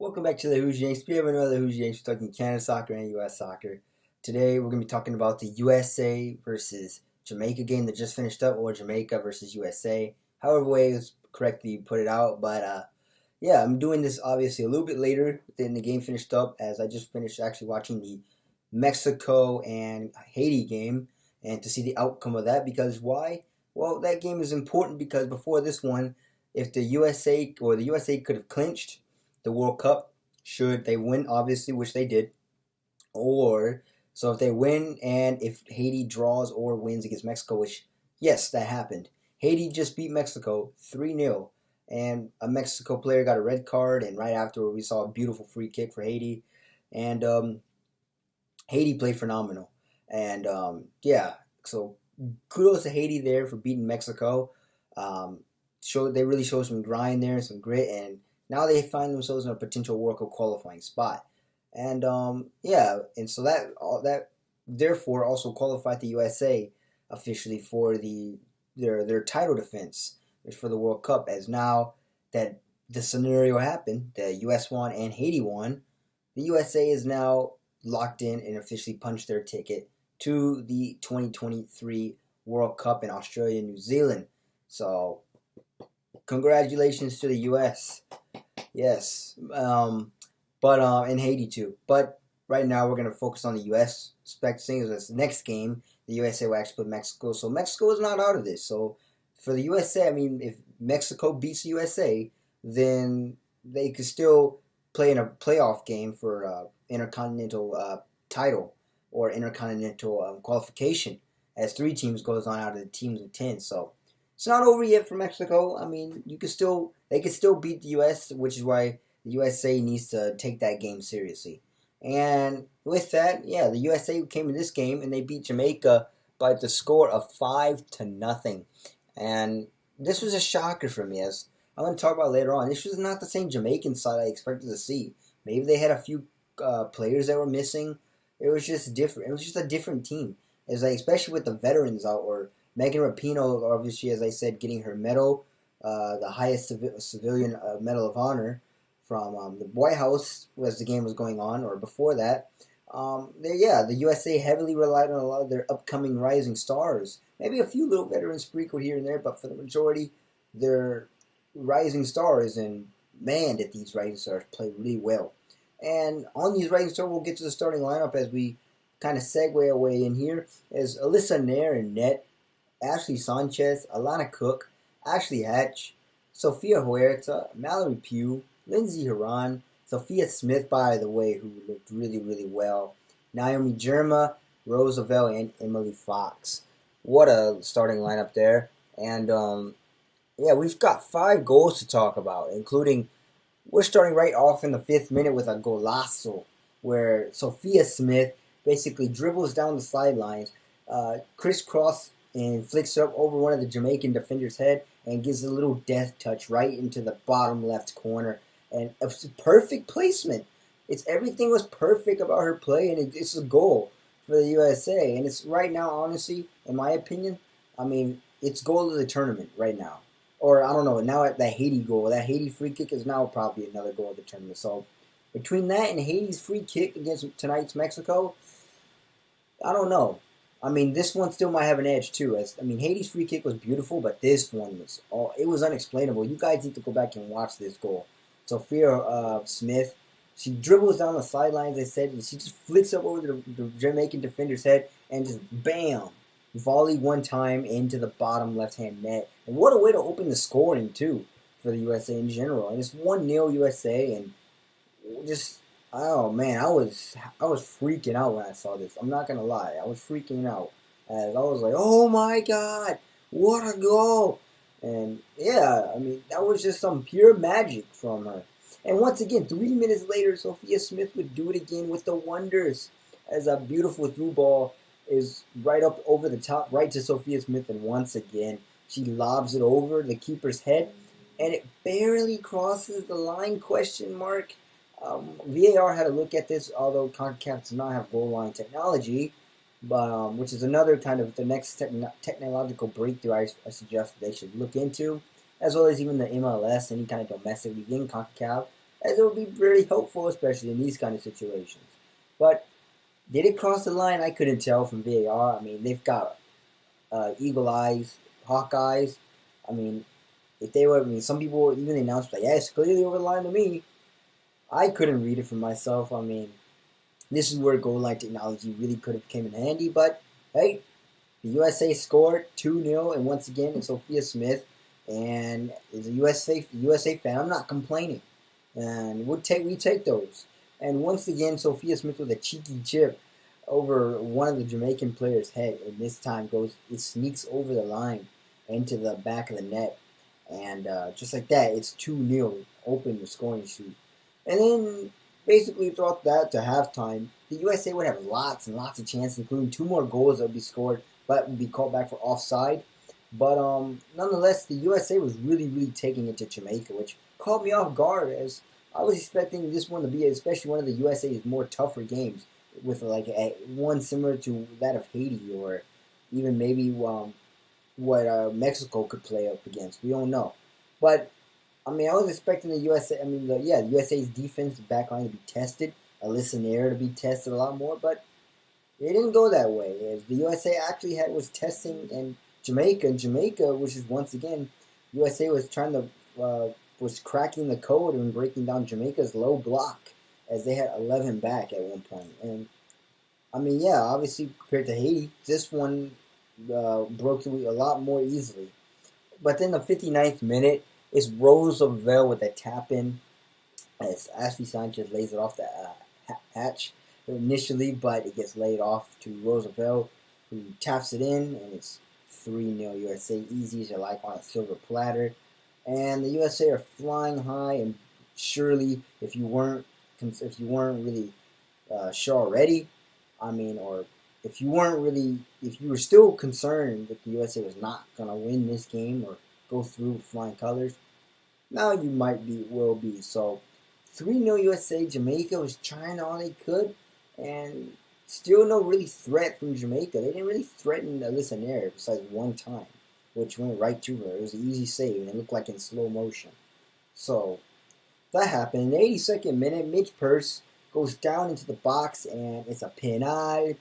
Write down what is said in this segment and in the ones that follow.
Welcome back to the Who's Yanks. We have another Who's Yanks. We're talking Canada soccer and U.S. soccer. Today we're going to be talking about the USA versus Jamaica game that just finished up, or Jamaica versus USA. However way is correctly put it out. But yeah, I'm doing this obviously a little bit later than the game finished up, as I just finished actually watching the Mexico and Haiti game and to see the outcome of that. Because why? Well, that game is important because before this one, if the USA could have clinched the World Cup, should they win, obviously, which they did, or so if they win and if Haiti draws or wins against Mexico, which yes, that happened. Haiti just beat Mexico 3-0, and a Mexico player got a red card, and right after we saw a beautiful free kick for Haiti, and Haiti played phenomenal, and yeah, so kudos to Haiti there for beating Mexico. They really showed some grind there and some grit, and now they find themselves in a potential World Cup qualifying spot. And yeah, and so that therefore also qualified the USA officially for their title defense for the World Cup. As now that the scenario happened, the US won and Haiti won, the USA is now locked in and officially punched their ticket to the 2023 World Cup in Australia and New Zealand. So congratulations to the US. Yes, but in Haiti too. But right now we're gonna focus on the U.S. Seeing this next game, the USA will actually play Mexico. So Mexico is not out of this. So for the USA, I mean, if Mexico beats the USA, then they could still play in a playoff game for intercontinental title or intercontinental qualification, as 3 teams goes on out of the teams of 10. So it's not over yet for Mexico. I mean, they could still beat the U.S., which is why the USA needs to take that game seriously. And with that, yeah, the USA came in this game and they beat Jamaica by the score of 5-0. And this was a shocker for me, as I'm going to talk about later on. This was not the same Jamaican side I expected to see. Maybe they had a few players that were missing. It was just different. It was just a different team. It's like, especially with the veterans out, or Megan Rapinoe, obviously, as I said, getting her medal, the highest civilian Medal of Honor from the White House as the game was going on, or before that. The USA heavily relied on a lot of their upcoming rising stars. Maybe a few little veterans sprinkled here and there, but for the majority, they're rising stars. And man, did these rising stars play really well. And on these rising stars, we'll get to the starting lineup as we kind of segue away in here, as Alyssa Nair in net, Ashley Sanchez, Alana Cook, Ashley Hatch, Sofia Huerta, Mallory Pugh, Lindsey Horan, Sophia Smith, by the way, who looked really, really well, Naomi Germa, Roosevelt, and Emily Fox. What a starting lineup there. And yeah, we've got 5 goals to talk about, including we're starting right off in the 5th minute with a golazo, where Sophia Smith basically dribbles down the sidelines, crisscross, and flicks up over one of the Jamaican defender's head and gives a little death touch right into the bottom left corner. And it's perfect placement. Everything was perfect about her play, and it's a goal for the USA. And it's right now, honestly, in my opinion, I mean, it's goal of the tournament right now. Or I don't know, now at that Haiti goal, that Haiti free kick is now probably another goal of the tournament. So between that and Haiti's free kick against tonight's Mexico, I don't know. I mean, this one still might have an edge too. Haiti's free kick was beautiful, but this one was unexplainable. You guys need to go back and watch this goal. Sophia Smith, she dribbles down the sidelines, I said, and she just flicks up over the Jamaican defender's head and just bam, volley one time into the bottom left-hand net. And what a way to open the scoring too for the USA in general. And it's 1-0 USA, and just, oh man, I was freaking out when I saw this. I'm not gonna lie, I was freaking out. As I was like, oh my god, what a goal! And yeah, I mean, that was just some pure magic from her. And once again, 3 minutes later, Sophia Smith would do it again with the wonders, as a beautiful through ball is right up over the top, right to Sophia Smith, and once again, she lobs it over the keeper's head, and it barely crosses the line, question mark. VAR had a look at this, although CONCACAF does not have goal line technology, but which is another kind of the next technological breakthrough I suggest they should look into, as well as even the MLS, any kind of domestic league in CONCACAF, as it would be very helpful, especially in these kind of situations. But did it cross the line? I couldn't tell from VAR. I mean, they've got eagle eyes, hawk eyes. I mean, if they were, I mean, some people even announced like, "Yeah, it's clearly over the line to me." I couldn't read it for myself. I mean, this is where goal line technology really could have came in handy. But hey, the USA scored 2-0, and once again, it's Sophia Smith. And as a USA fan, I'm not complaining, and we take those. And once again, Sophia Smith with a cheeky chip over one of the Jamaican players' head, and this time it sneaks over the line into the back of the net, and just like that, it's 2-0, open the scoring sheet. And then basically throughout that to halftime, the USA would have lots and lots of chances, including two more goals that would be scored, but would be called back for offside. But nonetheless, the USA was really, really taking it to Jamaica, which caught me off guard as I was expecting this one to be, especially one of the USA's more tougher games, with like one similar to that of Haiti or even maybe what Mexico could play up against. We don't know, but I mean, I was expecting the USA. I mean, the USA's defense back line to be tested, Alyssa Nair to be tested a lot more, but it didn't go that way. As the USA actually was testing and Jamaica, which is once again, USA was trying to was cracking the code and breaking down Jamaica's low block as they had 11 back at one point. And I mean, yeah, obviously compared to Haiti, this one broke through a lot more easily. But then the 59th minute is Roosevelt with a tap in as Ashley Sanchez lays it off the hatch initially, but it gets laid off to Roosevelt, who taps it in, and it's 3-0 USA, easy as you like on a silver platter. And the USA are flying high, and surely if you weren't really sure already, I mean, or if you were still concerned that the USA was not gonna win this game or go through with flying colors, now you will be. So 3-0 USA. Jamaica was trying all they could, and still no really threat from Jamaica. They didn't really threaten Alyssa Nair besides one time, which went right to her. It was an easy save, and it looked like in slow motion. So that happened. In the 82nd minute, Mitch Purse goes down into the box, and it's a penalty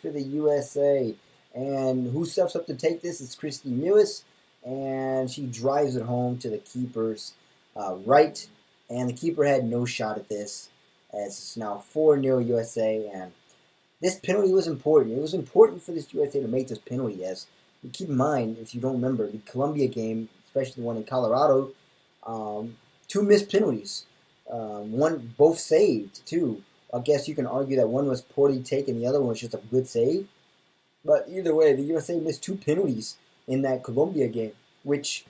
for the USA. And who steps up to take this? It's Christy Lewis, and she drives it home to the keeper's right. And the keeper had no shot at this, as it's now 4-0 USA. And this penalty was important. It was important for this USA to make this penalty, as keep in mind, if you don't remember, the Colombia game, especially the one in Colorado, two missed penalties. Both saved, too. I guess you can argue that one was poorly taken, the other one was just a good save. But either way, the USA missed two penalties in that Colombia game, which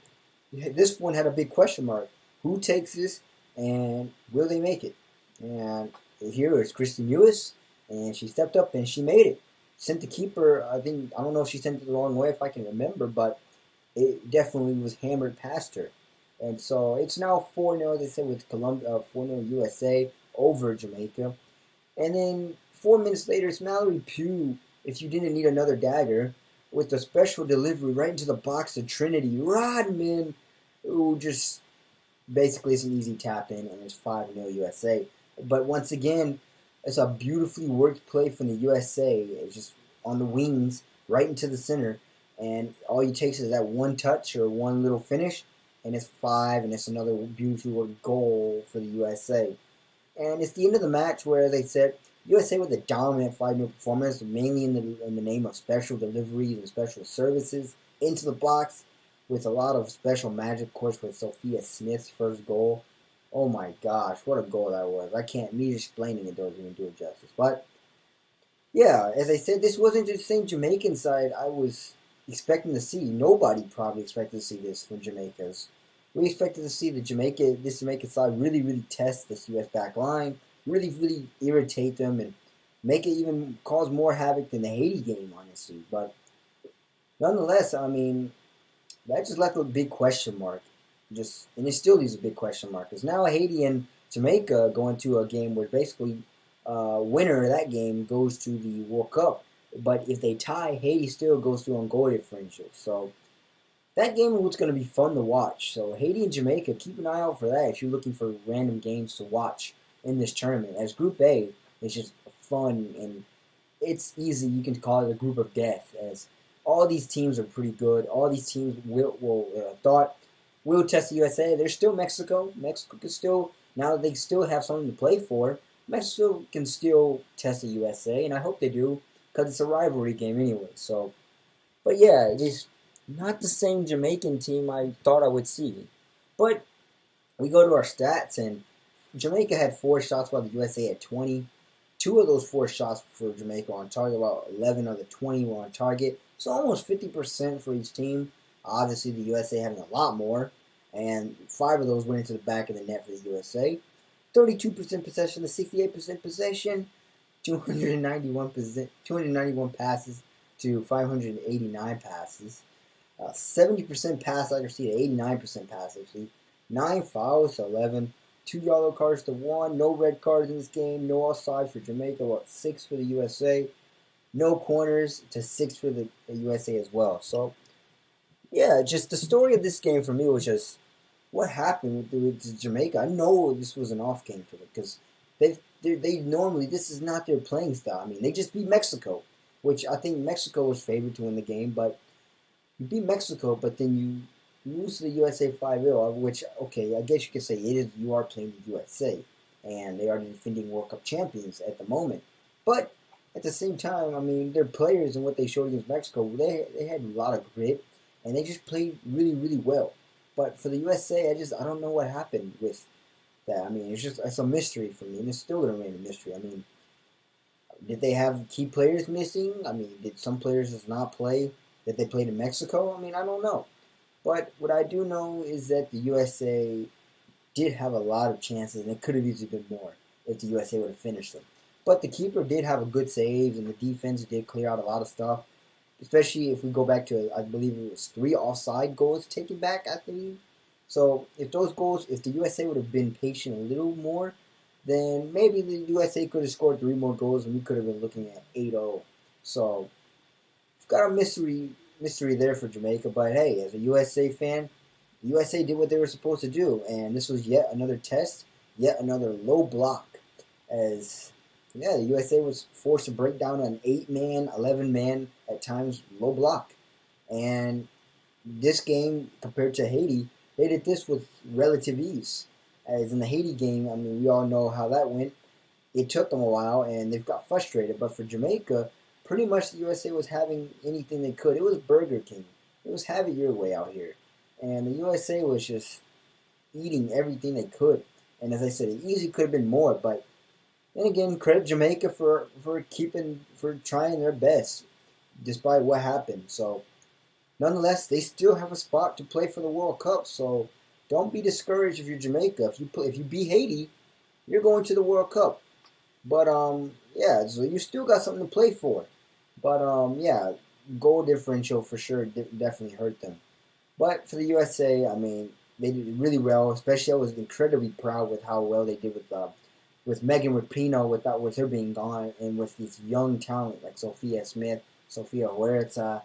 this one had a big question mark. Who takes this, and will they make it? And here is Kristen Lewis, and she stepped up and she made it. Sent the keeper, I don't know if she sent it the wrong way, if I can remember, but it definitely was hammered past her. And so it's now 4-0, as I said, with Colombia, 4-0 USA over Jamaica. And then 4 minutes later, it's Mallory Pugh, if you didn't need another dagger, with a special delivery right into the box of Trinity Rodman, who just basically is an easy tap in, and it's 5-0 USA. But once again, it's a beautifully worked play from the USA. It's just on the wings, right into the center, and all you take is that one touch or one little finish, and it's 5, and it's another beautifully worked goal for the USA. And it's the end of the match where, as I said, USA with a dominant 5-0 performance, mainly in the name of special deliveries and special services into the box, with a lot of special magic, of course, with Sophia Smith's first goal. Oh my gosh, what a goal that was. Me explaining it doesn't even do it justice. But, yeah, as I said, this wasn't the same Jamaican side I was expecting to see. Nobody probably expected to see this from Jamaica's. We expected to see this Jamaican side really, really test this U.S. back line, really, really irritate them, and make it even cause more havoc than the Haiti game, honestly. But nonetheless, I mean, that just left a big question mark. And it still leaves a big question mark, because now Haiti and Jamaica go into a game where basically winner of that game goes to the World Cup. But if they tie, Haiti still goes through on goal differential. So that game is what's going to be fun to watch. So Haiti and Jamaica, keep an eye out for that if you're looking for random games to watch in this tournament. As Group A is just fun and it's easy. You can call it a group of death, as all these teams are pretty good. All these teams will test the USA. There's still Mexico. Mexico can still, now that they still have something to play for, Mexico can still test the USA, and I hope they do because it's a rivalry game anyway. So, but yeah, just not the same Jamaican team I thought I would see. But we go to our stats, and Jamaica had 4 shots while the USA had 20. 2 of those 4 shots for Jamaica were on target, while 11 of the 20 were on target. So almost 50% for each team. Obviously, the USA having a lot more, and 5 of those went into the back of the net for the USA. 32% possession to 68% possession, 291 passes to 589 passes, 70% pass accuracy to 89% pass accuracy, 9 fouls to 11, 2 yellow cards to 1, no red cards in this game, no offside for Jamaica, 6 for the USA, no corners to 6 for the USA as well. So, yeah, just the story of this game for me was just what happened with Jamaica. I know this was an off game for them because they normally, this is not their playing style. I mean, they just beat Mexico, which I think Mexico was favored to win the game, but you beat Mexico, but then you lose to the USA 5-0, which, okay, I guess you could say you are playing the USA, and they are the defending World Cup champions at the moment. But at the same time, I mean, their players and what they showed against Mexico, they had a lot of grit, and they just played really, really well. But for the USA, I don't know what happened with that. I mean, it's a mystery for me, and it's still going to remain a mystery. I mean, did they have key players missing? I mean, did some players just not play that they played in Mexico? I mean, I don't know. But what I do know is that the USA did have a lot of chances, and it could have easily been more if the USA would have finished them. But the keeper did have a good save, and the defense did clear out a lot of stuff. Especially if we go back to, I believe it was 3 offside goals taken back, I believe. So if the USA would have been patient a little more, then maybe the USA could have scored 3 more goals, and we could have been looking at 8-0. So we've got a mystery there for Jamaica. But hey, as a USA fan, the USA did what they were supposed to do, and this was yet another test, yet another low block, as the USA was forced to break down an 8-man, 11-man, at times, low block. And this game, compared to Haiti, they did this with relative ease. As in the Haiti game, I mean, we all know how that went. It took them a while, and they've got frustrated. But for Jamaica, pretty much the USA was having anything they could. It was Burger King. It was have it your way out here. And the USA was just eating everything they could. And as I said, it easily could have been more, but then again, credit Jamaica for trying their best, despite what happened. So, nonetheless, they still have a spot to play for the World Cup. So, don't be discouraged if you're Jamaica. If you beat Haiti, you're going to the World Cup. But so you still got something to play for. But goal differential for sure definitely hurt them. But for the USA, I mean, they did really well. Especially, I was incredibly proud with how well they did with Megan Rapinoe, with her being gone, and with this young talent like Sophia Smith, Sophia Huerta,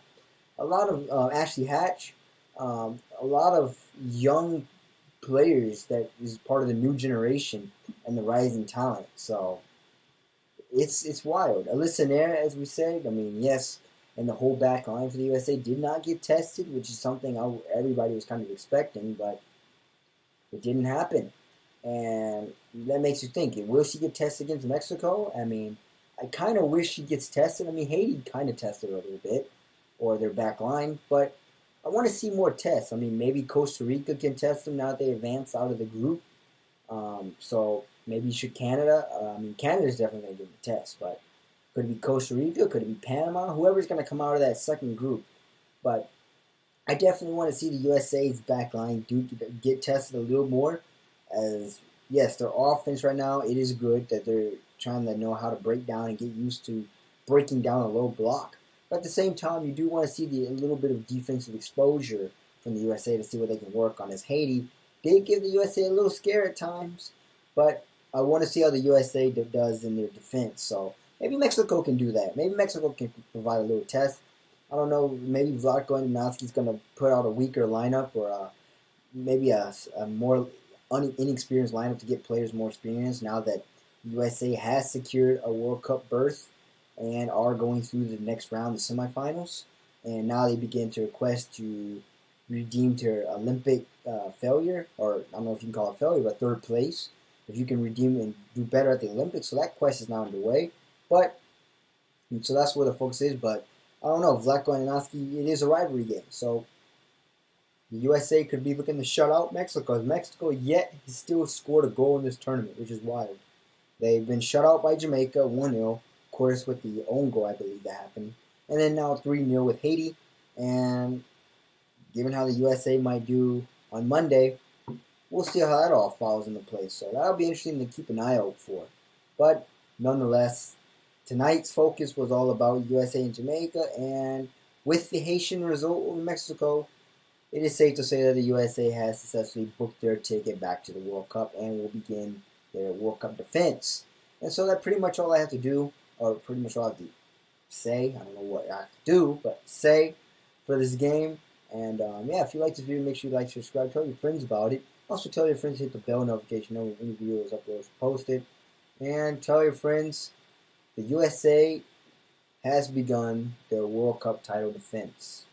a lot of Ashley Hatch, a lot of young players that is part of the new generation and the rising talent. So it's wild. Alyssa Nair, as we said, I mean, yes, and the whole back line for the USA did not get tested, which is something everybody was kind of expecting, but it didn't happen. And that makes you think, will she get tested against Mexico? I mean, I kind of wish she gets tested. I mean, Haiti kind of tested her a little bit, or their back line, but I want to see more tests. I mean, maybe Costa Rica can test them now that they advance out of the group. So maybe should Canada? I mean, Canada's definitely going to give them a test, but could it be Costa Rica? Could it be Panama? Whoever's going to come out of that second group. But I definitely want to see the USA's back line get tested a little more. As yes, their offense right now, it is good that they're trying to know how to break down and get used to breaking down a low block. But at the same time, you do want to see a little bit of defensive exposure from the USA to see what they can work on. As Haiti did give the USA a little scare at times, but I want to see how the USA does in their defense. So maybe Mexico can do that. Maybe Mexico can provide a little test. I don't know, maybe Vlatko Andonovski's going to put out a weaker lineup or maybe a more inexperienced lineup to get players more experience now that USA has secured a World Cup berth and are going through the next round, the semifinals. And now they begin to request to redeem their Olympic failure, or I don't know if you can call it failure, but third place. If you can redeem and do better at the Olympics, so that quest is now underway. But so that's where the focus is. But I don't know, Vlatko Andonovski, it is a rivalry game, so the USA could be looking to shut out Mexico. As Mexico yet has still scored a goal in this tournament, which is wild. They've been shut out by Jamaica 1-0, of course, with the own goal, I believe that happened. And then now 3-0 with Haiti. And given how the USA might do on Monday, we'll see how that all falls into place. So that'll be interesting to keep an eye out for. But nonetheless, tonight's focus was all about USA and Jamaica. And with the Haitian result over Mexico, it is safe to say that the USA has successfully booked their ticket back to the World Cup and will begin their World Cup defense. And so that's pretty much all I have to do, or pretty much all I have to say. I don't know what I have to do, but say for this game. And yeah, if you like this video, make sure you like, subscribe, tell your friends about it. Also tell your friends to hit the bell notification when any video is uploaded or posted. And tell your friends the USA has begun their World Cup title defense.